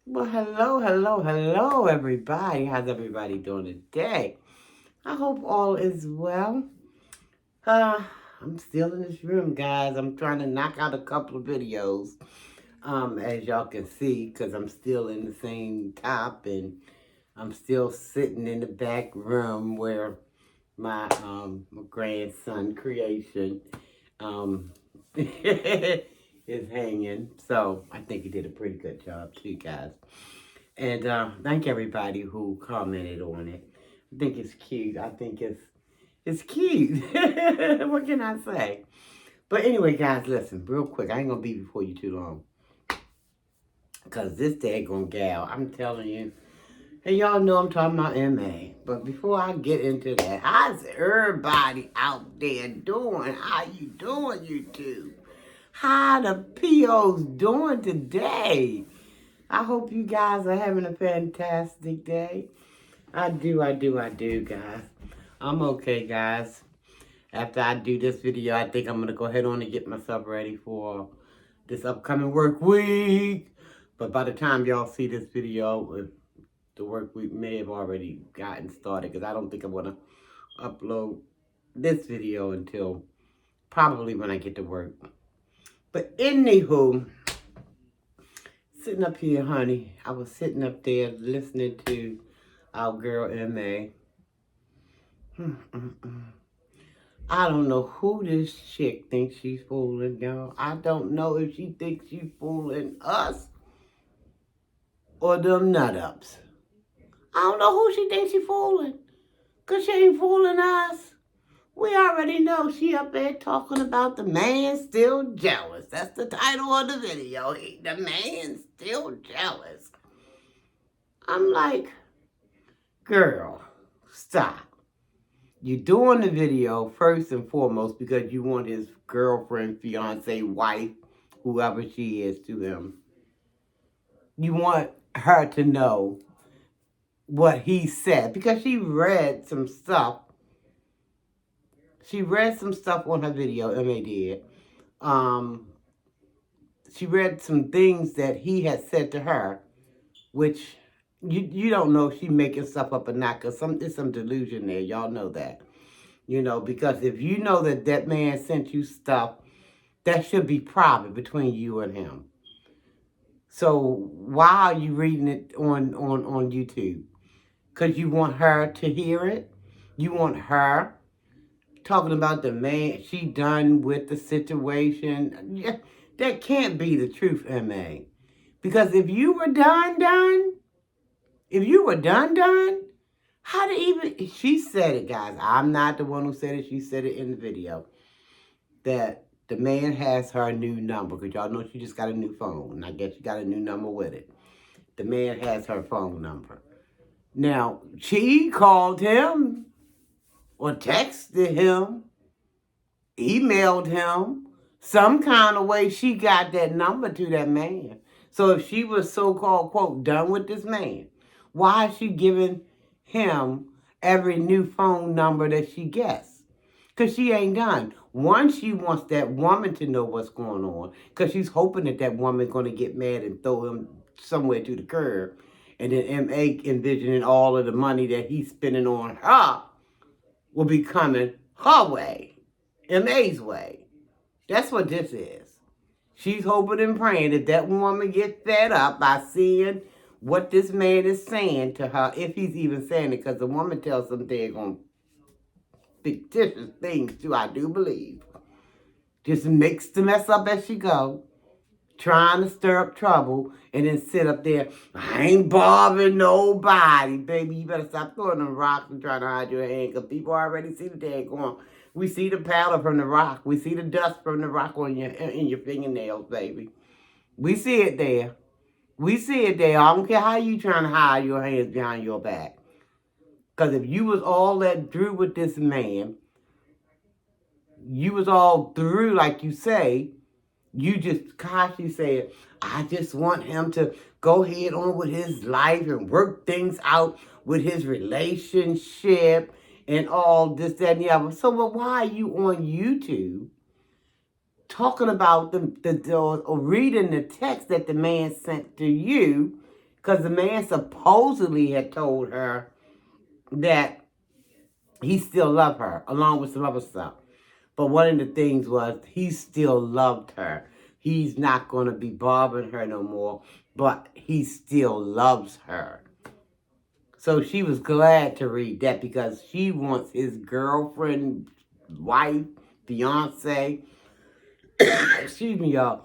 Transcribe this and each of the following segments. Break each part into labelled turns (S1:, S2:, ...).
S1: Well, hello, everybody. How's everybody doing today? I hope all is well. Uh, I'm still in this room, guys. I'm trying to knock out a couple of videos, as y'all can see, because I'm still in the same top, and I'm still sitting in the back room where my grandson creation, um, is hanging. So I think he did a pretty good job too, guys. And thank everybody who commented on it. I think it's cute. I think it's cute. What can I say? But anyway, guys, listen, real quick. I ain't gonna be before you too long. Cause this daggone gal, I'm telling you. And y'all know I'm talking about MA. But before I get into that, how's everybody out there doing? How you doing, you two? How the POs doing today? I hope you guys are having a fantastic day. I do, guys. I'm okay, guys. After I do this video, I think I'm going to go ahead on and get myself ready for this upcoming work week. But by the time y'all see this video, the work week may have already gotten started, because I don't think I'm going to upload this video until probably when I get to work. But anywho, sitting up here, honey, I was sitting up there listening to our girl MA. I don't know who this chick thinks she's fooling, y'all. I don't know if she thinks she's fooling us or them nut-ups. I don't know who she thinks she's fooling, because she ain't fooling us. We already know she up there talking about the man still jealous. That's the title of the video. The man still jealous. I'm like, girl, stop. You're doing the video first and foremost because you want his girlfriend, fiance, wife, whoever she is to him. You want her to know what he said because she read some stuff. She read some stuff on her video, MA did. She read some things that he had said to her, which you don't know if she making stuff up or not, because there's some delusion there. Y'all know that. Because if you know that man sent you stuff, that should be private between you and him. So why are you reading it on YouTube? Because you want her to hear it? You want her talking about the man she done with the situation? Yeah, that can't be the truth, MA. Because if you were done, how did even... She said it, guys. I'm not the one who said it. She said it in the video. That the man has her new number. Because y'all know she just got a new phone. And I guess she got a new number with it. The man has her phone number. Now, she called him or texted him, emailed him. Some kind of way she got that number to that man. So if she was so-called, quote, done with this man, why is she giving him every new phone number that she gets? Because she ain't done. One, she wants that woman to know what's going on, because she's hoping that woman's going to get mad and throw him somewhere to the curb. And then M.A. envisioning all of the money that he's spending on her will be coming her way, M.A.'s way. That's what this is. She's hoping and praying that woman gets fed up by seeing what this man is saying to her, if he's even saying it, because the woman tells them they're going to fictitious things too, I do believe. Just makes the mess up as she go, trying to stir up trouble, and then sit up there, I ain't bothering nobody. Baby, you better stop throwing them rocks and trying to hide your hand, because people already see the day going. We see the powder from the rock. We see the dust from the rock in your fingernails, baby. We see it there. We see it there. I don't care how you trying to hide your hands behind your back. Because if you was all that through with this man, you was all through, like you say, you just constantly said, I just want him to go ahead on with his life and work things out with his relationship and all this, that, and the other. So why are you on YouTube talking about or reading the text that the man sent to you? Because the man supposedly had told her that he still loved her, along with some other stuff. But one of the things was he still loved her. He's not going to be bothering her no more, but he still loves her. So she was glad to read that because she wants his girlfriend, wife, fiance, excuse me, y'all.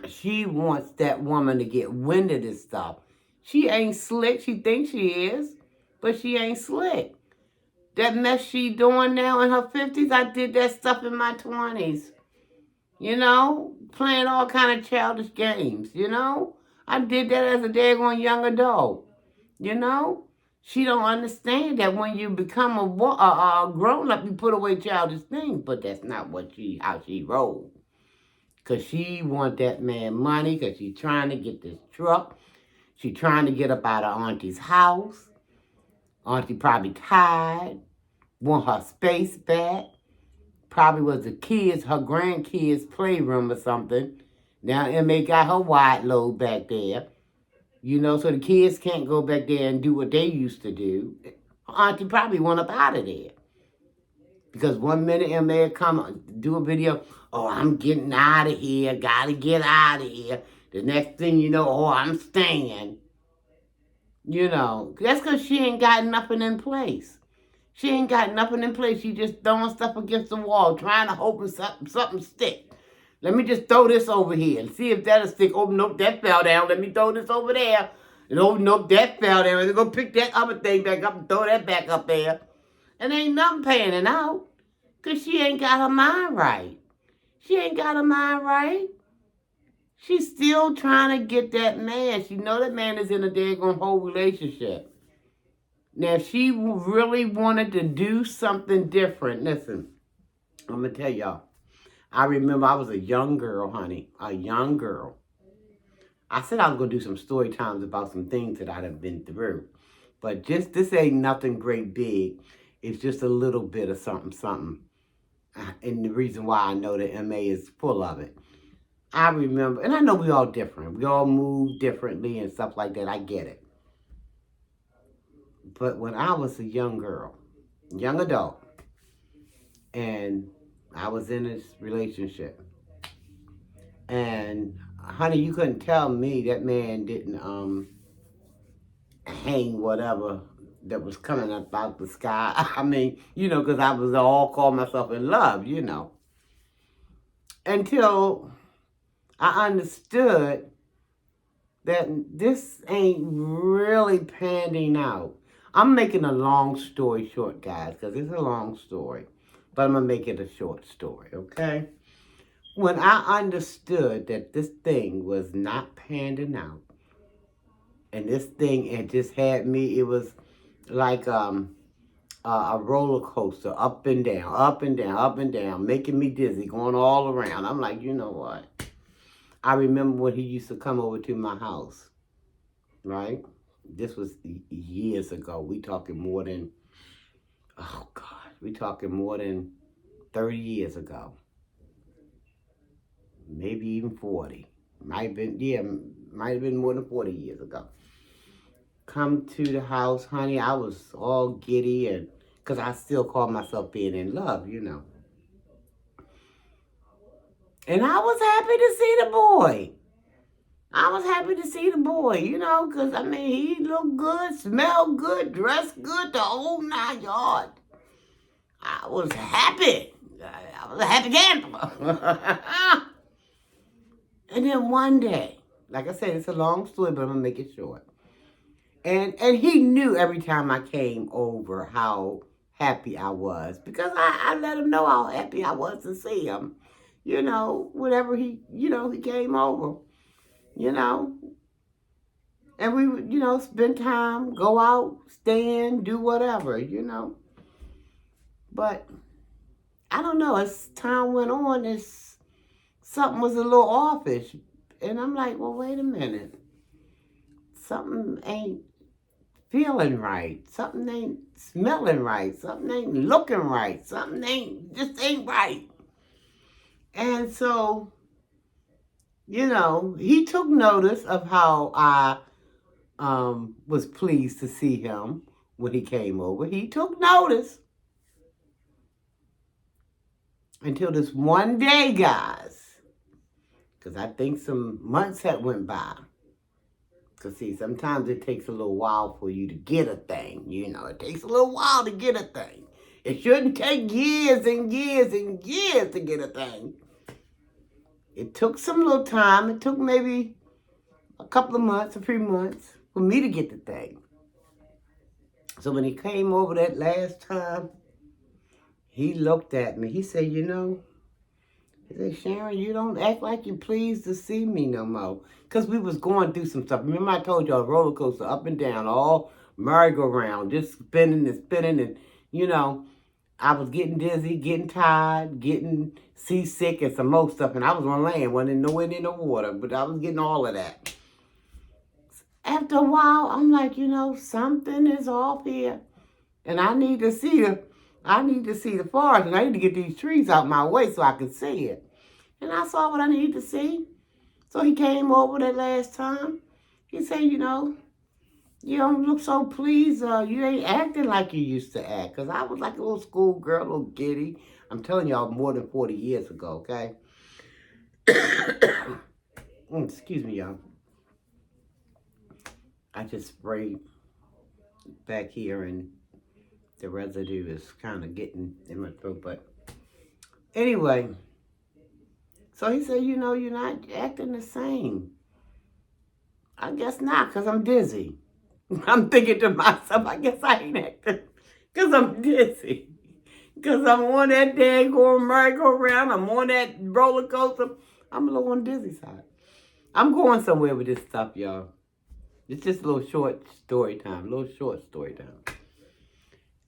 S1: She wants that woman to get wind of this stuff. She ain't slick. She thinks she is, but she ain't slick. That mess she doing now in her 50s, I did that stuff in my 20s. You know, playing all kind of childish games, you know. I did that as a daggone young adult, you know. She don't understand that when you become a grown-up, you put away childish things, but that's not how she rolls. Because she want that man money because she's trying to get this truck. She's trying to get up out of Auntie's house. Auntie probably tired, want her space back. Probably was the kids, her grandkids' playroom or something. Now Emma got her wide load back there. You know, so the kids can't go back there and do what they used to do. Auntie probably went up out of there. Because one minute Emma come do a video, oh, I'm getting out of here, gotta get out of here. The next thing you know, oh, I'm staying. You know, that's because she ain't got nothing in place. She ain't got nothing in place. She just throwing stuff against the wall, trying to hope something stick. Let me just throw this over here and see if that'll stick. Oh, nope, that fell down. Let me throw this over there. And oh, nope, that fell down. Let's go pick that other thing back up and throw that back up there. And ain't nothing panning out because she ain't got her mind right. She ain't got her mind right. She's still trying to get that man. She know that man is in a daggone whole relationship. Now, if she really wanted to do something different, listen, I'm going to tell y'all. I remember I was a young girl, honey, a young girl. I said I was going to do some story times about some things that I'd have been through. But just this ain't nothing great big. It's just a little bit of something. And the reason why I know that MA is full of it. I remember, and I know we all different. We all move differently and stuff like that. I get it. But when I was a young girl, young adult, and I was in this relationship, and honey, you couldn't tell me that man didn't hang whatever that was coming up out the sky. I mean, you know, because I was all calling myself in love, you know. Until I understood that this ain't really panning out. I'm making a long story short, guys, because it's a long story. But I'm going to make it a short story, okay? When I understood that this thing was not panning out, and this thing had just had me, it was like a roller coaster, up and down, up and down, up and down, making me dizzy, going all around. I'm like, you know what? I remember when he used to come over to my house, right? This was years ago. We talking more than, oh God, we talking more than 30 years ago. Maybe even 40. Might have been more than 40 years ago. Come to the house, honey, I was all giddy, and because I still call myself being in love, you know. And I was happy to see the boy. I was happy to see the boy, you know, because, I mean, he looked good, smelled good, dressed good, the whole 9 yards. I was happy. I was a happy camper. And then one day, like I said, it's a long story, but I'm going to make it short. And he knew every time I came over how happy I was, because I let him know how happy I was to see him. You know, whenever he came over, you know. And we would, you know, spend time, go out, stand, do whatever, you know. But I don't know, as time went on, something was a little offish. And I'm like, well, wait a minute. Something ain't feeling right. Something ain't smelling right. Something ain't looking right. Something just ain't right. And so, you know, he took notice of how I was pleased to see him when he came over. He took notice until this one day, guys, because I think some months had went by. Because, see, sometimes it takes a little while for you to get a thing. You know, it takes a little while to get a thing. It shouldn't take years and years and years to get a thing. It took some little time. It took maybe a couple of months, a few months for me to get the thing. So when he came over that last time, he looked at me. He said, you know, he said, Sharon, you don't act like you're pleased to see me no more. Because we was going through some stuff. Remember I told y'all roller coaster up and down, all merry-go-round, just spinning and spinning. And, you know, I was getting dizzy, getting tired, getting seasick and some more stuff. And I was on land, wasn't nowhere near the water. But I was getting all of that. After a while, I'm like, you know, something is off here. And I need to see the forest, and I need to get these trees out my way so I can see it. And I saw what I needed to see. So he came over that last time. He said, you know, you don't look so pleased. You ain't acting like you used to act. Because I was like a little schoolgirl, a little giddy. I'm telling y'all more than 40 years ago, okay? Excuse me, y'all. I just sprayed back here and the residue is kind of getting in my throat. But anyway, so he said, you know, you're not acting the same. I guess not, because I'm dizzy. I'm thinking to myself, I guess I ain't acting because I'm dizzy. Because I'm on that daggone merry-go-round. I'm on that roller coaster. I'm a little on the dizzy side. I'm going somewhere with this stuff, y'all. It's just a little short story time.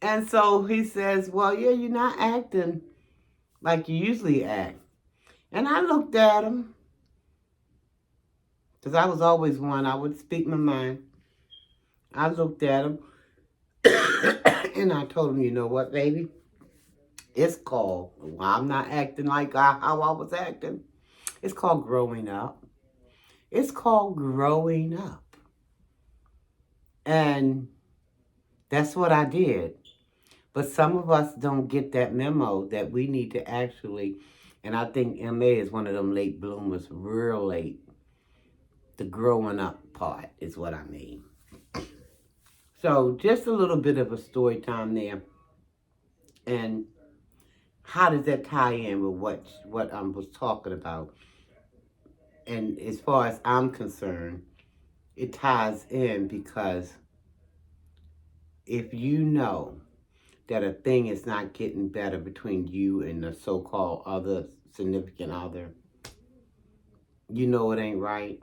S1: And so he says, well, yeah, you're not acting like you usually act. And I looked at him, because I was always one, I would speak my mind. I looked at him, and I told him, you know what, baby? It's called, well, I'm not acting like how I was acting. It's called growing up. It's called growing up. And that's what I did. But some of us don't get that memo that we need to actually, and I think MA is one of them late bloomers, real late. The growing up part is what I mean. So just a little bit of a story time there. And how does that tie in with what I was talking about? And as far as I'm concerned, it ties in because if you know that a thing is not getting better between you and the so-called other significant other, you know it ain't right.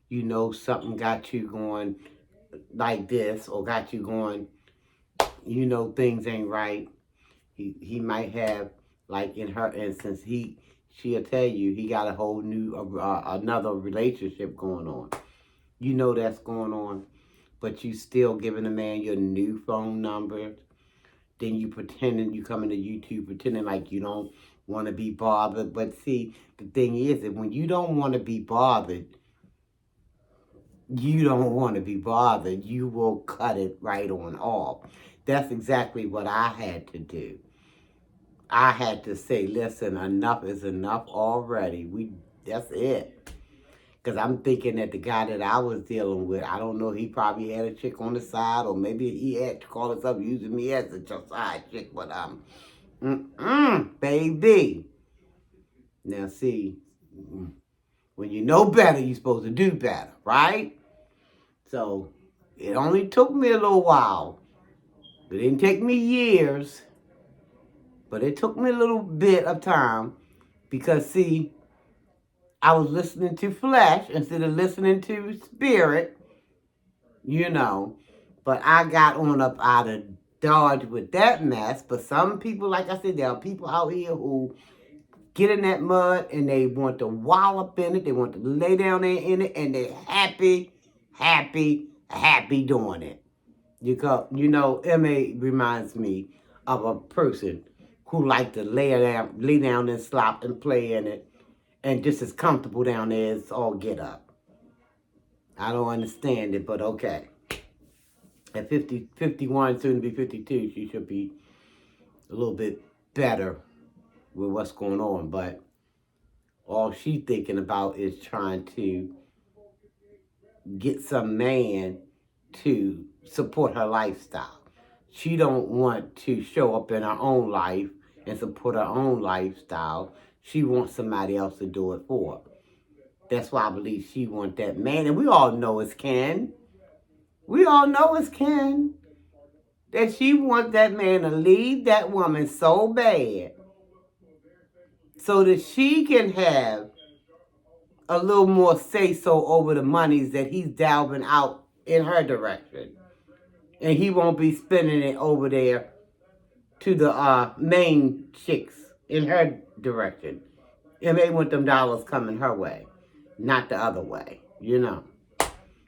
S1: You know something got you going like this or got you going, you know things ain't right. He might have, like in her instance, she'll tell you he got a whole new, another relationship going on. You know that's going on, but you still giving the man your new phone number. Then you pretending, you come into YouTube pretending like you don't want to be bothered. But see, the thing is that when you don't want to be bothered, you don't want to be bothered. You will cut it right on off. That's exactly what I had to do. I had to say, listen, enough is enough already. That's it. Because I'm thinking that the guy that I was dealing with, I don't know, he probably had a chick on the side, or maybe he had to call himself using me as a side chick, but baby. Now see, when you know better, you're supposed to do better, right? So it only took me a little while. It didn't take me years, but it took me a little bit of time because, see, I was listening to flesh instead of listening to spirit, you know. But I got on up out of Dodge with that mess. But some people, like I said, there are people out here who get in that mud and they want to wallop in it. They want to lay down there in it, and they're happy doing it. You know, M.A. reminds me of a person who liked to lay down and slop and play in it, and just as comfortable down there as all get up. I don't understand it, but okay. At 50, 51, soon to be 52, she should be a little bit better with what's going on. But all she's thinking about is trying to get some man to support her lifestyle. She don't want to show up in her own life and support her own lifestyle. She wants somebody else to do it for her. That's why I believe she wants that man. And we all know it's Ken. We all know it's Ken. That she wants that man to leave that woman so bad so that she can have a little more say-so over the monies that he's delving out in her direction. And he won't be spending it over there to the main chicks in her direction. And they want them dollars coming her way, not the other way, you know.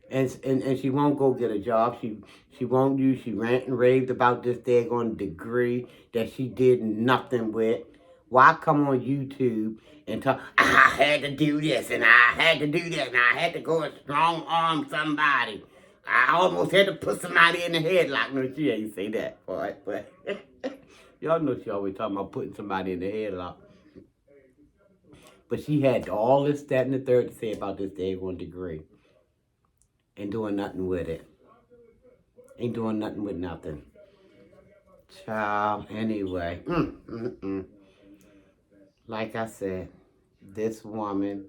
S1: And she won't go get a job. She won't use. She rant and raved about this daggone degree that she did nothing with. Why come on YouTube and talk, I had to do this and I had to do that and I had to go and strong arm somebody. I almost had to put somebody in the headlock. No, she ain't say that part, but y'all know she always talking about putting somebody in the headlock. But she had all this, that, and the third to say about this daggone degree. Ain't doing nothing with it. Ain't doing nothing with nothing. Child, anyway. Like I said, this woman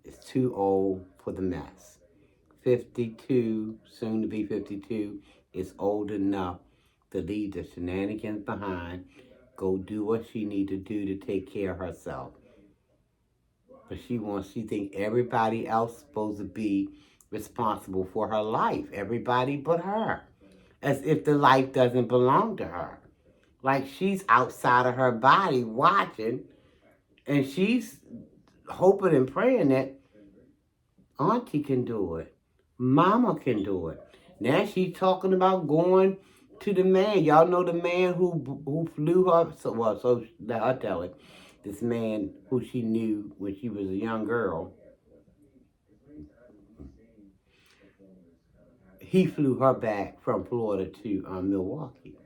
S1: is too old for the mess. 52, soon to be 52, is old enough to leave the shenanigans behind, go do what she need to do to take care of herself. But she think everybody else is supposed to be responsible for her life. Everybody but her. As if the life doesn't belong to her. Like she's outside of her body watching, and she's hoping and praying that Auntie can do it. Mama can do it. Now she's talking about going to the man. Y'all know the man who flew her. So let her tell it. This man who she knew when she was a young girl. He flew her back from Florida to Milwaukee.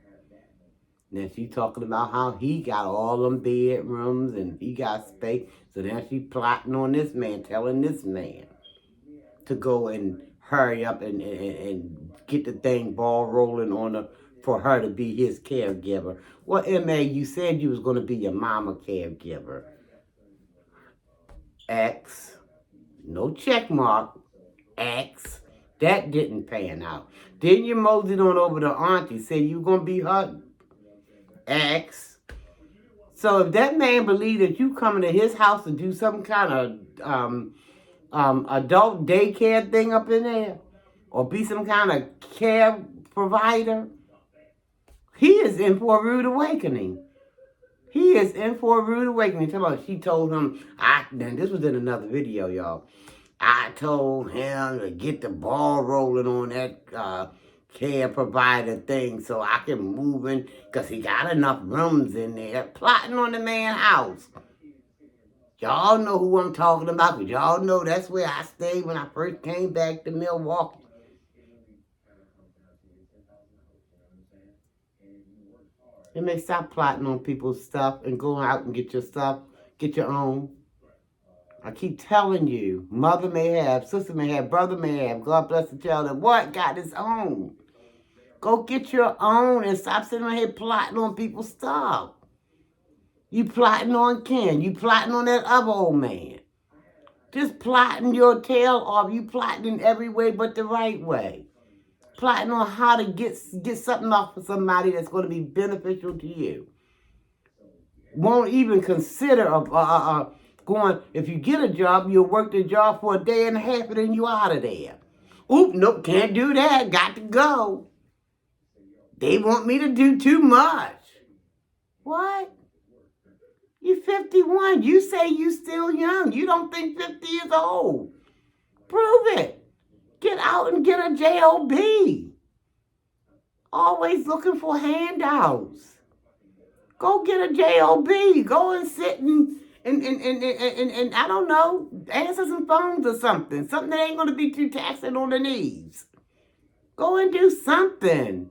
S1: Now she's talking about how he got all them bedrooms and he got space. So now she's plotting on this man, telling this man to go and hurry up and get the thing ball rolling on her for her to be his caregiver. Well, M.A., you said you was going to be your mama caregiver. X. No check mark. X. That didn't pan out. Then you moseyed on over to Auntie, said you were going to be her X. So if that man believed that you coming to his house to do some kind of adult daycare thing up in there, or be some kind of care provider, he is in for a rude awakening. He is in for a rude awakening. She told him, then this was in another video, y'all. I told him to get the ball rolling on that care provider thing so I can move in, because he got enough rooms in there, plotting on the man's house. Y'all know who I'm talking about, because y'all know that's where I stayed when I first came back to Milwaukee. It may stop plotting on people's stuff and go out and get your stuff, get your own. I keep telling you, mother may have, sister may have, brother may have, God bless the child that what got his own. Go get your own and stop sitting right here plotting on people's stuff. You plotting on Ken. You plotting on that other old man. Just plotting your tail off. You plotting in every way but the right way. Plotting on how to get something off of somebody that's going to be beneficial to you. Won't even consider going, if you get a job, you'll work the job for a day and a half and then you out of there. Oop, nope, can't do that. Got to go. They want me to do too much. What? You're 51. You say you still young. You don't think 50 is old. Prove it. Get out and get a job. Always looking for handouts. Go get a job. Go and sit And I don't know, answer some phones or something. Something that ain't going to be too taxing on the knees. Go and do something.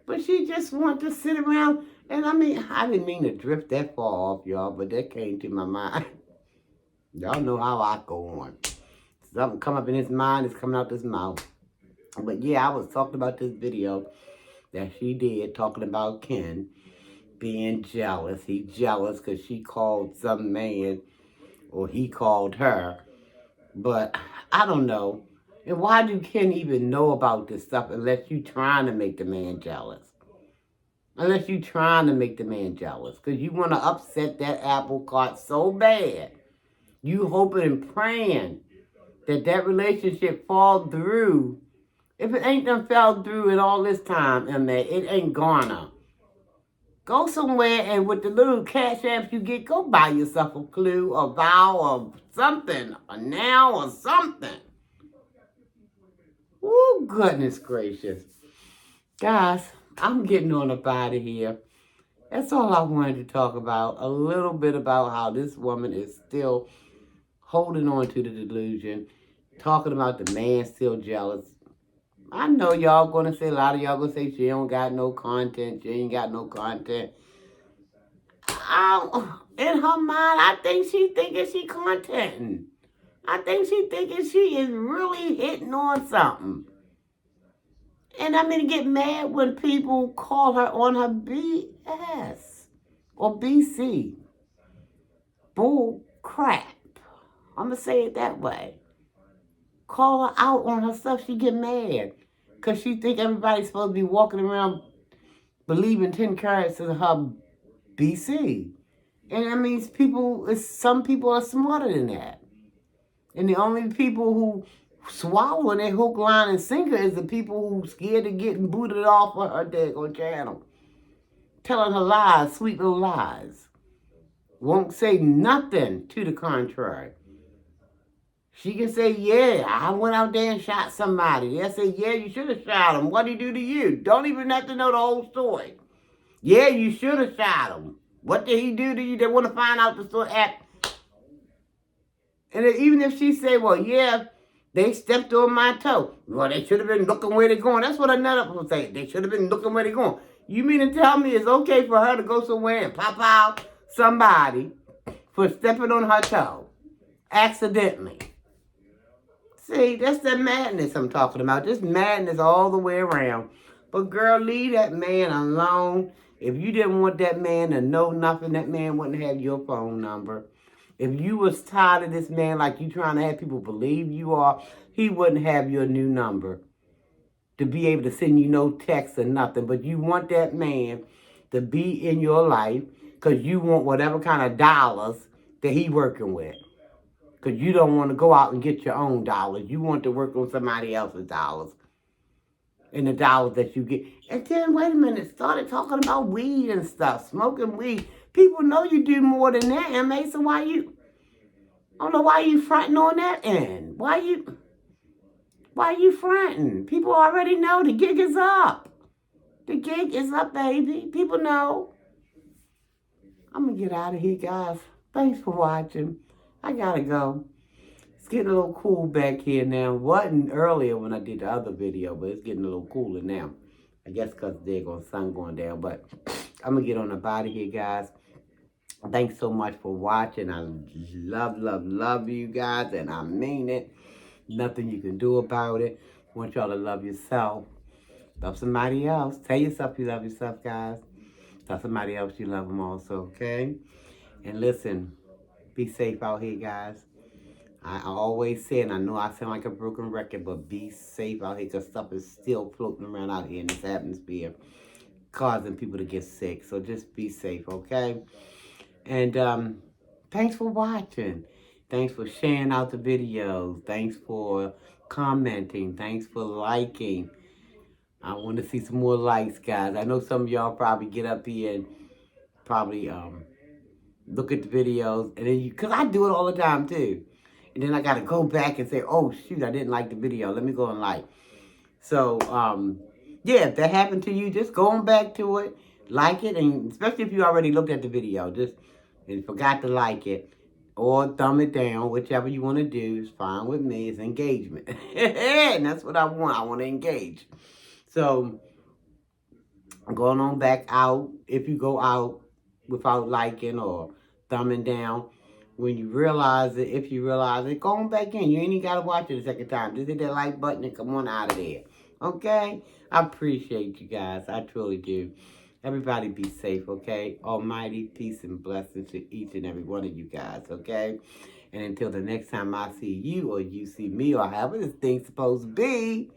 S1: But she just wants to sit around. And I mean, I didn't mean to drift that far off, y'all, but that came to my mind. Y'all know how I go on. Something come up in his mind, it's coming out his mouth. But yeah, I was talking about this video that she did, talking about Ken being jealous. He jealous because she called some man, or he called her. But I don't know. And why do Ken even know about this stuff unless you trying to make the man jealous? Unless you trying to make the man jealous. Because you want to upset that apple cart so bad. You hoping and praying that that relationship fall through. If it ain't done fell through in all this time, Emma, it ain't gonna. Go somewhere and with the little cash apps you get, go buy yourself a clue, a vowel, or something, a noun or something. Oh, goodness gracious. Guys, I'm getting on up out of here. That's all I wanted to talk about. A little bit about how this woman is still holding on to the delusion. Talking about the man still jealous. I know y'all gonna say, a lot of y'all gonna say she don't got no content. She ain't got no content. In her mind, I think she thinking she contenting. I think she thinking she is really hitting on something. And I mean, get mad when people call her on her BS or BC. Bull crap. I'm going to say it that way. Call her out on her stuff, she get mad. Because she think everybody's supposed to be walking around believing 10 carats is her BC. And that means some people are smarter than that. And the only people who swallowing that hook, line, and sinker is the people who scared of getting booted off of her daggone channel. Telling her lies, sweet little lies. Won't say nothing to the contrary. She can say, yeah, I went out there and shot somebody. They'll say, yeah, you should have shot him. What did he do to you? Don't even have to know the whole story. Yeah, you should have shot him. What did he do to you? They want to find out the story. And even if she say, well, yeah, they stepped on my toe. Well, they should have been looking where they're going. That's what another will say. They should have been looking where they're going. You mean to tell me it's okay for her to go somewhere and pop out somebody for stepping on her toe accidentally? See, that's the madness I'm talking about. Just madness all the way around. But girl, leave that man alone. If you didn't want that man to know nothing, that man wouldn't have your phone number. If you was tired of this man like you trying to have people believe you are, he wouldn't have your new number to be able to send you no text or nothing. But you want that man to be in your life because you want whatever kind of dollars that he working with. Because you don't want to go out and get your own dollars. You want to work on somebody else's dollars. And the dollars that you get. And then, wait a minute, started talking about weed and stuff, smoking weed. People know you do more than that, M.A., so I don't know why you fronting on that end. Why you fronting? People already know the gig is up. The gig is up, baby. People know. I'm going to get out of here, guys. Thanks for watching. I got to go. It's getting a little cool back here now. Wasn't earlier when I did the other video, but it's getting a little cooler now. I guess because the sun going down. But I'm going to get on up out of here, guys. Thanks so much for watching. I love you guys, and I mean it. Nothing you can do about it. I want y'all to love yourself. Love somebody else. Tell yourself you love yourself, guys. Tell somebody else you love them also, okay? And listen, be safe out here, guys. I always say, and I know I sound like a broken record, but be safe out here because stuff is still floating around out here in this atmosphere, causing people to get sick. So just be safe, okay? And thanks for watching. Thanks for sharing out the videos. Thanks for commenting. Thanks for liking. I want to see some more likes, guys. I know some of y'all probably get up here and probably look at the videos. And then because I do it all the time, too. And then I got to go back and say, oh, shoot, I didn't like the video. Let me go and like. So, yeah, if that happened to you, just go on back to it. Like it. And especially if you already looked at the video. Just and forgot to like it, or thumb it down, whichever you want to do is fine with me. It's engagement. And that's what I want. I want to engage. So, going on back out, if you go out without liking or thumbing down, when you realize it, if you realize it, go on back in. You ain't even got to watch it a second time. Just hit that like button and come on out of there. Okay? I appreciate you guys. I truly do. Everybody be safe, okay? Almighty peace and blessings to each and every one of you guys, okay? And until the next time I see you or you see me or however this thing's supposed to be,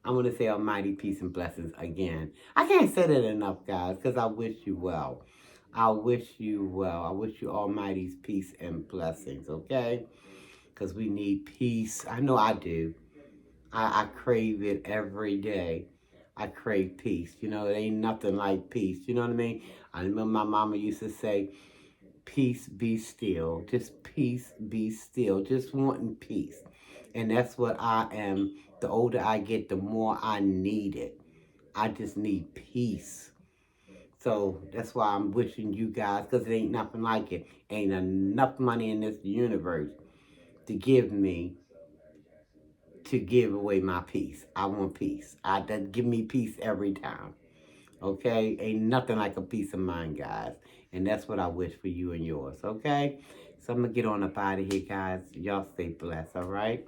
S1: I'm going to say almighty peace and blessings again. I can't say that enough, guys, because I wish you well. I wish you well. I wish you almighty's peace and blessings, okay? Because we need peace. I know I do. I crave it every day. I crave peace. You know, it ain't nothing like peace. You know what I mean? I remember my mama used to say, peace be still. Just peace be still. Just wanting peace. And that's what I am. The older I get, the more I need it. I just need peace. So that's why I'm wishing you guys, because it ain't nothing like it. Ain't enough money in this universe to give me to give away my peace. I want peace. That give me peace every time. Okay? Ain't nothing like a peace of mind, guys. And that's what I wish for you and yours. Okay? So I'm going to get on up out of here, guys. Y'all stay blessed, all right?